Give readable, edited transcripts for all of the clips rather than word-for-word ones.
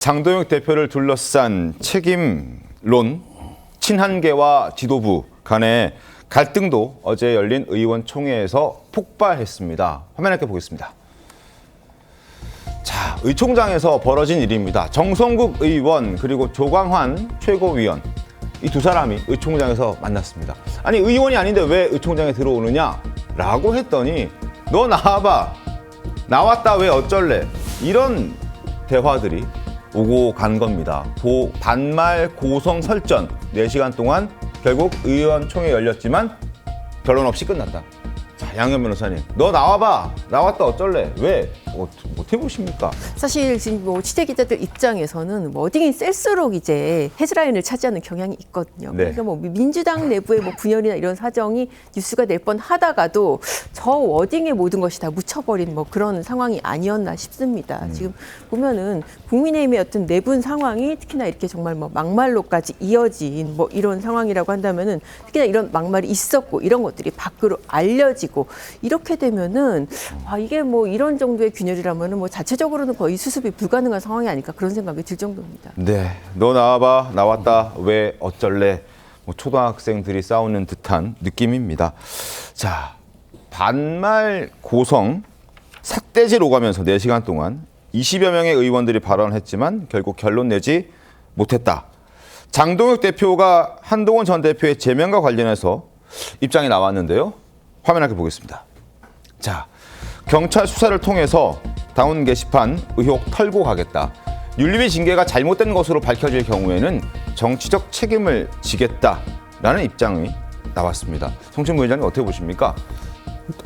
장동혁 대표를 둘러싼 책임론, 친한계와 지도부 간의 갈등도 어제 열린 의원총회에서 폭발했습니다. 화면 함께 보겠습니다. 자, 의총장에서 벌어진 일입니다. 정성국 의원 그리고 조광환 최고위원, 이 두 사람이 의총장에서 만났습니다. 아니, 의원이 아닌데 왜 의총장에 들어오느냐라고 했더니 너 나와봐, 나왔다 왜 어쩔래, 이런 대화들이 오고 간 겁니다. 반말 고성 설전 4시간 동안 결국 의원총회 열렸지만 결론 없이 끝났다. 자, 양현 변호사님, 너 나와봐, 나왔다 어쩔래, 왜? 어떻게 보십니까? 사실 지금 뭐 취재 기자들 입장에서는 뭐 어디긴 셀수록 이제 헤드라인을 차지하는 경향이 있거든요. 네. 그러니까 뭐 민주당 내부의 뭐 분열이나 이런 사정이 뉴스가 될 뻔하다가도 저 워딩에 모든 것이 다 묻혀버린 뭐 그런 상황이 아니었나 싶습니다. 지금 보면은 국민의힘의 어떤 내분 상황이 특히나 이렇게 정말 뭐 막말로까지 이어진 뭐 이런 상황이라고 한다면은 특히나 이런 막말이 있었고 이런 것들이 밖으로 알려지고 이렇게 되면은 이게 뭐 이런 정도의 균열이라면은 뭐 자체적으로는 거의 수습이 불가능한 상황이 아닐까 그런 생각이 들 정도입니다. 네, 너 나와봐, 나왔다 왜 어쩔래, 뭐 초등학생들이 싸우는 듯한 느낌입니다. 자, 반말 고성 삿대질 오가면서 4시간 동안 20여 명의 의원들이 발언했지만 결국 결론 내지 못했다. 장동혁 대표가 한동훈 전 대표의 제명과 관련해서 입장이 나왔는데요. 화면 함께 보겠습니다. 자, 경찰 수사를 통해서 당원 게시판 의혹 털고 가겠다. 윤리위 징계가 잘못된 것으로 밝혀질 경우에는 정치적 책임을 지겠다라는 입장이 나왔습니다. 성춘구 위원장님, 어떻게 보십니까?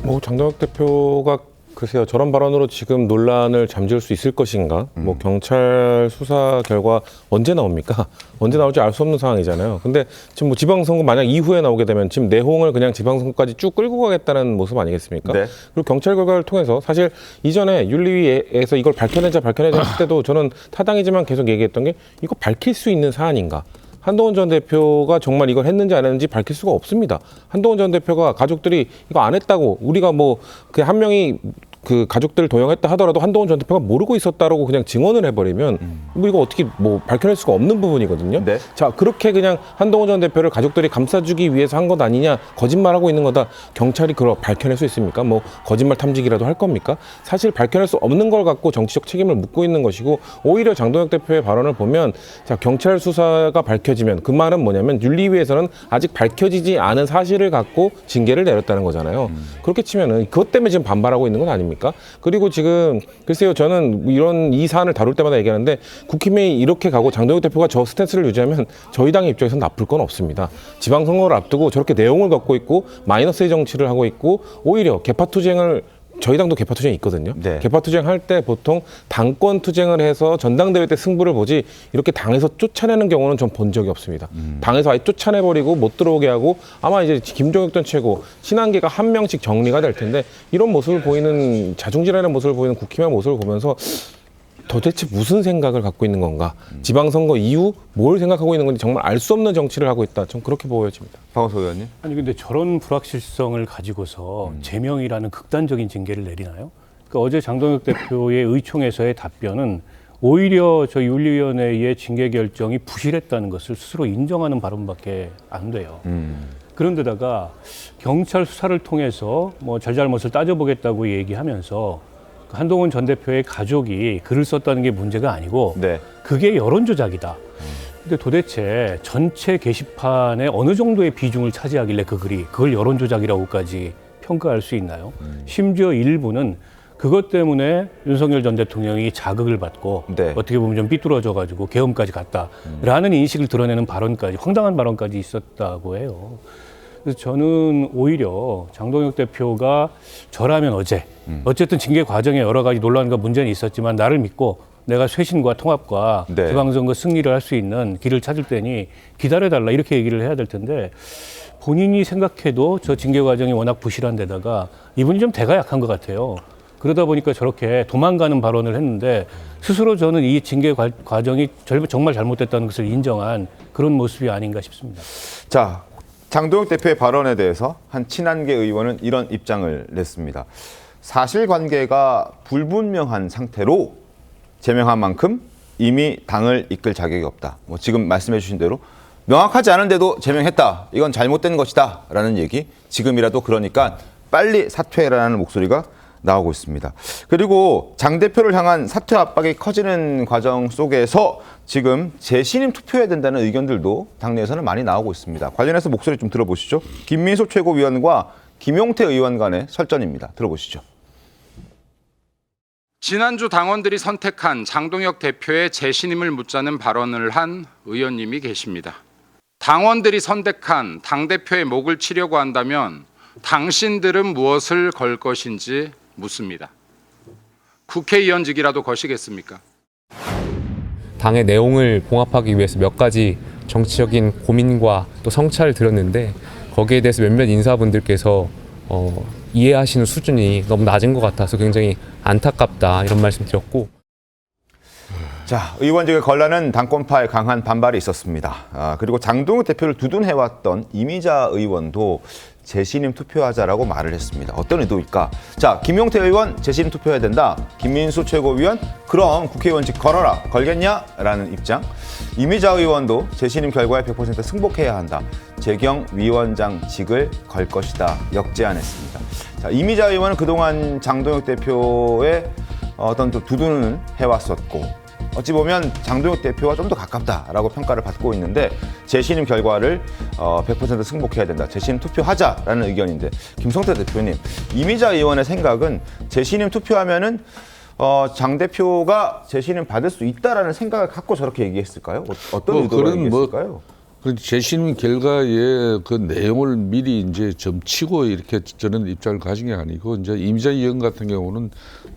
뭐 장동혁 대표가 글쎄요, 저런 발언으로 지금 논란을 잠재울 수 있을 것인가? 뭐 경찰 수사 결과 언제 나옵니까? 언제 나올지 알 수 없는 상황이잖아요. 근데 지금 뭐 지방선거 만약 이후에 나오게 되면 지금 내홍을 그냥 지방선거까지 쭉 끌고 가겠다는 모습 아니겠습니까? 네. 그리고 경찰 결과를 통해서 사실 이전에 윤리위에서 이걸 밝혀내자 했을 때도 저는 타당이지만 계속 얘기했던 게 이거 밝힐 수 있는 사안인가? 한동훈 전 대표가 정말 이걸 했는지 안 했는지 밝힐 수가 없습니다. 한동훈 전 대표가 가족들이 이거 안 했다고, 우리가 뭐 그 한 명이 그 가족들을 도용했다 하더라도 한동훈 전 대표가 모르고 있었다라고 그냥 증언을 해버리면 이거 어떻게 뭐 밝혀낼 수가 없는 부분이거든요. 네. 자, 그렇게 그냥 한동훈 전 대표를 가족들이 감싸주기 위해서 한 것 아니냐, 거짓말하고 있는 거다. 경찰이 그걸 밝혀낼 수 있습니까? 뭐 거짓말 탐지기라도 할 겁니까? 사실 밝혀낼 수 없는 걸 갖고 정치적 책임을 묻고 있는 것이고, 오히려 장동혁 대표의 발언을 보면, 자, 경찰 수사가 밝혀지면 그 말은 뭐냐면 윤리위에서는 아직 밝혀지지 않은 사실을 갖고 징계를 내렸다는 거잖아요. 그렇게 치면은 그것 때문에 지금 반발하고 있는 건 아닙니까? 그리고 지금 글쎄요, 저는 이 사안을 다룰 때마다 얘기하는데 국힘이 이렇게 가고 장동혁 대표가 저 스탠스를 유지하면 저희 당의 입장에서는 나쁠 건 없습니다. 지방선거를 앞두고 저렇게 내용을 갖고 있고 마이너스의 정치를 하고 있고, 오히려 개파투쟁을, 저희 당도 개파투쟁이 있거든요. 네. 개파투쟁 할 때 보통 당권 투쟁을 해서 전당대회 때 승부를 보지 이렇게 당에서 쫓아내는 경우는 전 본 적이 없습니다. 당에서 아예 쫓아내버리고 못 들어오게 하고, 아마 이제 김종혁 전 최고 친한계가 한 명씩 정리가 될 텐데, 이런 모습을 보이는, 자중질환의 모습을 보이는 국힘의 모습을 보면서 도대체 무슨 생각을 갖고 있는 건가? 지방선거 이후 뭘 생각하고 있는 건지 정말 알 수 없는 정치를 하고 있다. 전 그렇게 보여집니다. 박원석 의원님. 아니 근데 저런 불확실성을 가지고서 제명이라는 극단적인 징계를 내리나요? 그러니까 어제 장동혁 대표의 의총에서의 답변은 오히려 저 윤리위원회의 징계 결정이 부실했다는 것을 스스로 인정하는 발언밖에 안 돼요. 그런데다가 경찰 수사를 통해서 뭐 잘잘못을 따져보겠다고 얘기하면서 한동훈 전 대표의 가족이 글을 썼다는 게 문제가 아니고, 네. 그게 여론조작이다. 근데 도대체 전체 게시판에 어느 정도의 비중을 차지하길래 그 글이 그걸 여론조작이라고까지 평가할 수 있나요? 심지어 일부는 그것 때문에 윤석열 전 대통령이 자극을 받고 네. 어떻게 보면 좀 삐뚤어져가지고 계엄까지 갔다라는 인식을 드러내는 발언까지, 황당한 발언까지 있었다고 해요. 그래서 저는 오히려 장동혁 대표가 저라면 어쨌든 징계 과정에 여러 가지 논란과 문제는 있었지만 나를 믿고 내가 쇄신과 통합과 네. 지방선거 승리를 할 수 있는 길을 찾을 테니 기다려달라, 이렇게 얘기를 해야 될 텐데, 본인이 생각해도 저 징계 과정이 워낙 부실한 데다가 이분이 좀 대가 약한 것 같아요. 그러다 보니까 저렇게 도망가는 발언을 했는데, 스스로 저는 이 징계 과정이 정말 잘못됐다는 것을 인정한 그런 모습이 아닌가 싶습니다. 자, 장동혁 대표의 발언에 대해서 한 친한계 의원은 이런 입장을 냈습니다. 사실관계가 불분명한 상태로 제명한 만큼 이미 당을 이끌 자격이 없다. 뭐 지금 말씀해 주신 대로 명확하지 않은데도 제명했다. 이건 잘못된 것이다. 라는 얘기. 지금이라도 그러니까 빨리 사퇴해라는 목소리가 나오고 있습니다. 그리고 장 대표를 향한 사퇴 압박이 커지는 과정 속에서 지금 재신임 투표해야 된다는 의견들도 당내에서는 많이 나오고 있습니다. 관련해서 목소리 좀 들어보시죠. 김민수 최고위원과 김용태 의원 간의 설전입니다. 들어보시죠. 지난주 당원들이 선택한 장동혁 대표의 재신임을 묻자는 발언을 한 의원님이 계십니다. 당원들이 선택한 당대표의 목을 치려고 한다면 당신들은 무엇을 걸 것인지 묻습니다. 국회의원직이라도 거시겠습니까? 당의 내용을 봉합하기 위해서 몇 가지 정치적인 고민과 또 성찰을 드렸는데 거기에 대해서 몇몇 인사분들께서 이해하시는 수준이 너무 낮은 것 같아서 굉장히 안타깝다 이런 말씀 드렸고. 자, 의원직을 걸라는 당권파의 강한 반발이 있었습니다. 그리고 장동혁 대표를 두둔해왔던 이미자 의원도 재신임 투표하자라고 말을 했습니다. 어떤 의도일까? 자, 김용태 의원 재신임 투표해야 된다. 김민수 최고위원 그럼 국회의원직 걸어라. 걸겠냐? 라는 입장. 이미자 의원도 재신임 결과에 100% 승복해야 한다. 재경 위원장직을 걸 것이다. 역제안했습니다. 자, 이미자 의원은 그동안 장동혁 대표의 어떤 또 두둔을 해왔었고 어찌 보면 장동혁 대표와 좀 더 가깝다라고 평가를 받고 있는데 재신임 결과를 100% 승복해야 된다. 재신임 투표하자라는 의견인데 김성태 대표님, 이미자 의원의 생각은 재신임 투표하면은 장 대표가 재신임 받을 수 있다라는 생각을 갖고 저렇게 얘기했을까요? 어떤 의도로 얘기했을까요? 재신임 결과의 그 내용을 미리 이제 점치고 이렇게 저는 입장을 가진 게 아니고 이제 이미자 의원 같은 경우는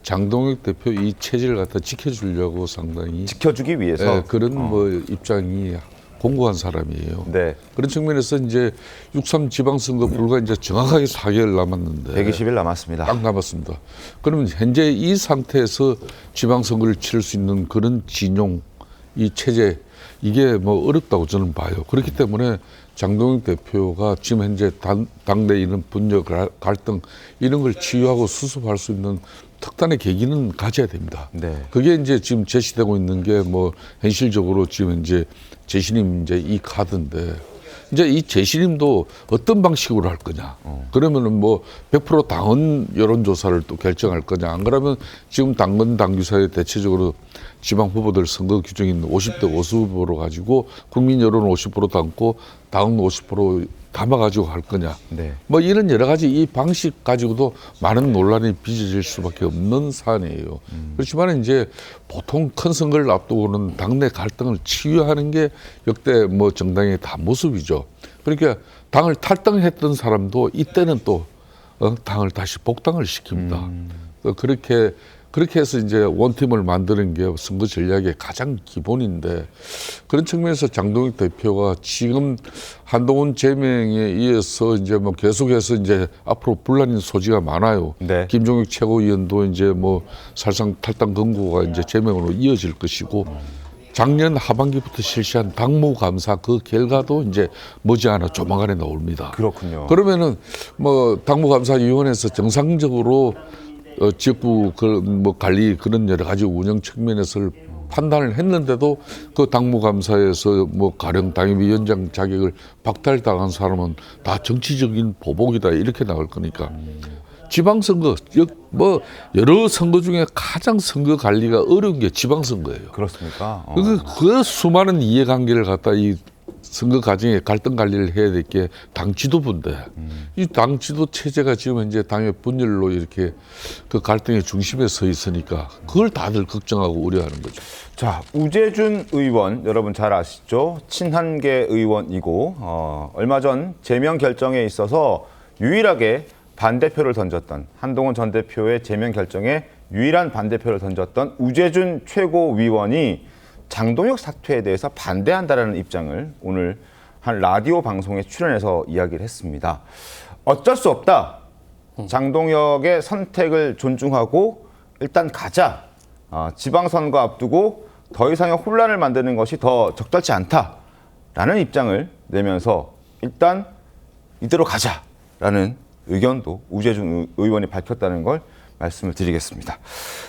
장동혁 대표 이 체제를 갖다 지켜주려고 상당히 지켜주기 위해서 그런 뭐 입장이 공고한 사람이에요. 네. 그런 측면에서 이제 6.3 지방선거 불과 이제 정확하게 4개월 남았는데 120일 남았습니다. 딱 남았습니다. 그러면 현재 이 상태에서 지방선거를 치를 수 있는 그런 진용, 이 체제 이게 뭐 어렵다고 저는 봐요. 그렇기 때문에 장동혁 대표가 지금 현재 당내 이런 분열 갈등 이런 걸 치유하고 수습할 수 있는 특단의 계기는 가져야 됩니다. 네. 그게 이제 지금 제시되고 있는 게 뭐 현실적으로 지금 이제 재신임 이제 이 카드인데 이제 이 재신임도 어떤 방식으로 할 거냐. 그러면은 뭐 100% 당헌 여론조사를 또 결정할 거냐. 안 그러면 지금 당헌 당규사에 대체적으로 지방 후보들 선거 규정인 50대 5수 후보로 가지고 국민 여론 50% 담고 당헌 50% 담아가지고 할 거냐. 네. 뭐 이런 여러 가지 이 방식 가지고도 많은 논란이 빚어질 수밖에 없는 사안이에요. 그렇지만 이제 보통 큰 선거를 앞두고는 당내 갈등을 치유하는 게 역대 뭐 정당의 다 모습이죠. 그러니까 당을 탈당했던 사람도 이때는 또 당을 다시 복당을 시킵니다. 그렇게 해서 이제 원팀을 만드는 게 선거 전략의 가장 기본인데 그런 측면에서 장동혁 대표가 지금 한동훈 제명에 의해서 이제 뭐 계속해서 이제 앞으로 분란인 소지가 많아요. 네. 김종혁 최고위원도 이제 뭐 사실상 탈당 권고가 이제 제명으로 이어질 것이고 작년 하반기부터 실시한 당무감사 그 결과도 이제 머지않아 조만간에 나옵니다. 그렇군요. 그러면은 뭐 당무감사위원회에서 정상적으로 지역구 뭐 관리 그런 여러 가지 운영 측면에서 판단을 했는데도 그 당무감사에서 뭐 가령 당협위원장 자격을 박탈당한 사람은 다 정치적인 보복이다 이렇게 나올 거니까 지방선거 뭐 여러 선거 중에 가장 선거 관리가 어려운 게 지방선거예요. 그렇습니까? 그 수많은 이해관계를 갖다 이 선거 과정에 갈등 관리를 해야 될 게 당 지도부인데 이 당 지도 체제가 지금 이제 당의 분열로 이렇게 그 갈등의 중심에 서 있으니까 그걸 다들 걱정하고 우려하는 거죠. 자, 우재준 의원 여러분 잘 아시죠? 친한계 의원이고 얼마 전 제명 결정에 있어서 유일하게 반대표를 던졌던 한동훈 전 대표의 제명 결정에 유일한 반대표를 던졌던 우재준 최고위원이 장동혁 사퇴에 대해서 반대한다라는 입장을 오늘 한 라디오 방송에 출연해서 이야기를 했습니다. 어쩔 수 없다. 장동혁의 선택을 존중하고 일단 가자. 지방선거 앞두고 더 이상의 혼란을 만드는 것이 더 적절치 않다라는 입장을 내면서 일단 이대로 가자라는 의견도 우재준 의원이 밝혔다는 걸 말씀을 드리겠습니다.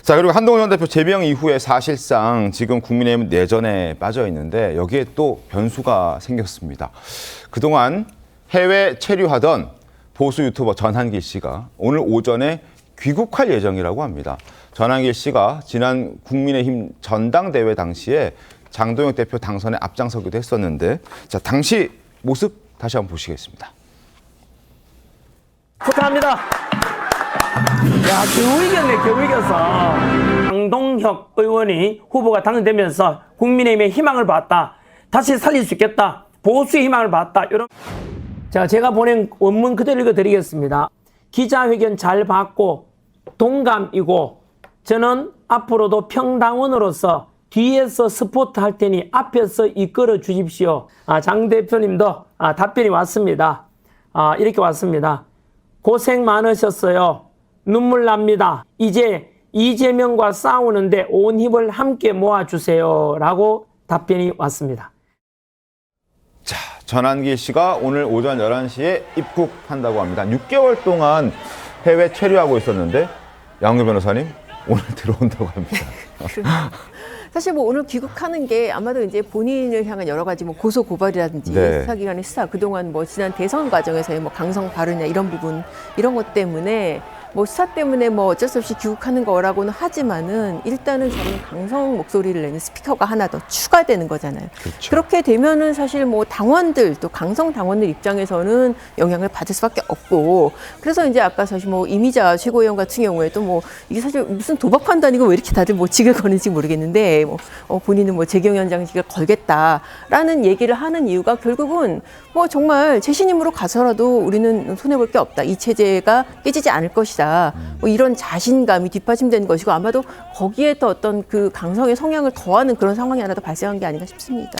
자, 그리고 한동훈 전 대표 제명 이후에 사실상 지금 국민의힘은 내전에 빠져 있는데 여기에 또 변수가 생겼습니다. 그동안 해외 체류하던 보수 유튜버 전한길 씨가 오늘 오전에 귀국할 예정이라고 합니다. 전한길 씨가 지난 국민의힘 전당대회 당시에 장동혁 대표 당선에 앞장서기도 했었는데, 자, 당시 모습 다시 한번 보시겠습니다. 축하합니다. 야, 겨우 이겼네, 겨우 이겼어. 장동혁 의원이 후보가 당선되면서 국민의힘의 희망을 봤다. 다시 살릴 수 있겠다. 보수의 희망을 봤다. 이런. 자, 제가 보낸 원문 그대로 읽어드리겠습니다. 기자회견 잘 받고 동감이고 저는 앞으로도 평당원으로서 뒤에서 스포트 할 테니 앞에서 이끌어 주십시오. 장 대표님도 답변이 왔습니다. 이렇게 왔습니다. 고생 많으셨어요. 눈물 납니다. 이제 이재명과 싸우는데 온 힘을 함께 모아주세요. 라고 답변이 왔습니다. 자, 전한길 씨가 오늘 오전 11시에 입국한다고 합니다. 6개월 동안 해외 체류하고 있었는데 양규 변호사님 오늘 들어온다고 합니다. 사실 뭐 오늘 귀국하는 게 아마도 이제 본인을 향한 여러 가지 뭐 고소 고발이라든지 네. 수사기관의 수사, 그동안 뭐 지난 대선 과정에서의 뭐 강성 발언이나 이런 부분, 이런 것 때문에 뭐 수사 때문에 뭐 어쩔 수 없이 귀국하는 거라고는 하지만은 일단은 저는 강성 목소리를 내는 스피커가 하나 더 추가되는 거잖아요. 그렇죠. 그렇게 되면은 사실 뭐 당원들, 또 강성 당원들 입장에서는 영향을 받을 수밖에 없고, 그래서 이제 아까 사실 뭐 이미자 최고위원 같은 경우에도 뭐 이게 사실 무슨 도박 판단이고 왜 이렇게 다들 뭐 직을 거는지 모르겠는데 뭐 본인은 뭐 재경위원장직을 걸겠다라는 얘기를 하는 이유가 결국은 뭐 정말 재신임으로 가서라도 우리는 손해볼 게 없다. 이 체제가 깨지지 않을 것이다. 뭐 이런 자신감이 뒷받침된 것이고, 아마도 거기에 또 어떤 그 강성의 성향을 더하는 그런 상황이 하나 더 발생한 게 아닌가 싶습니다.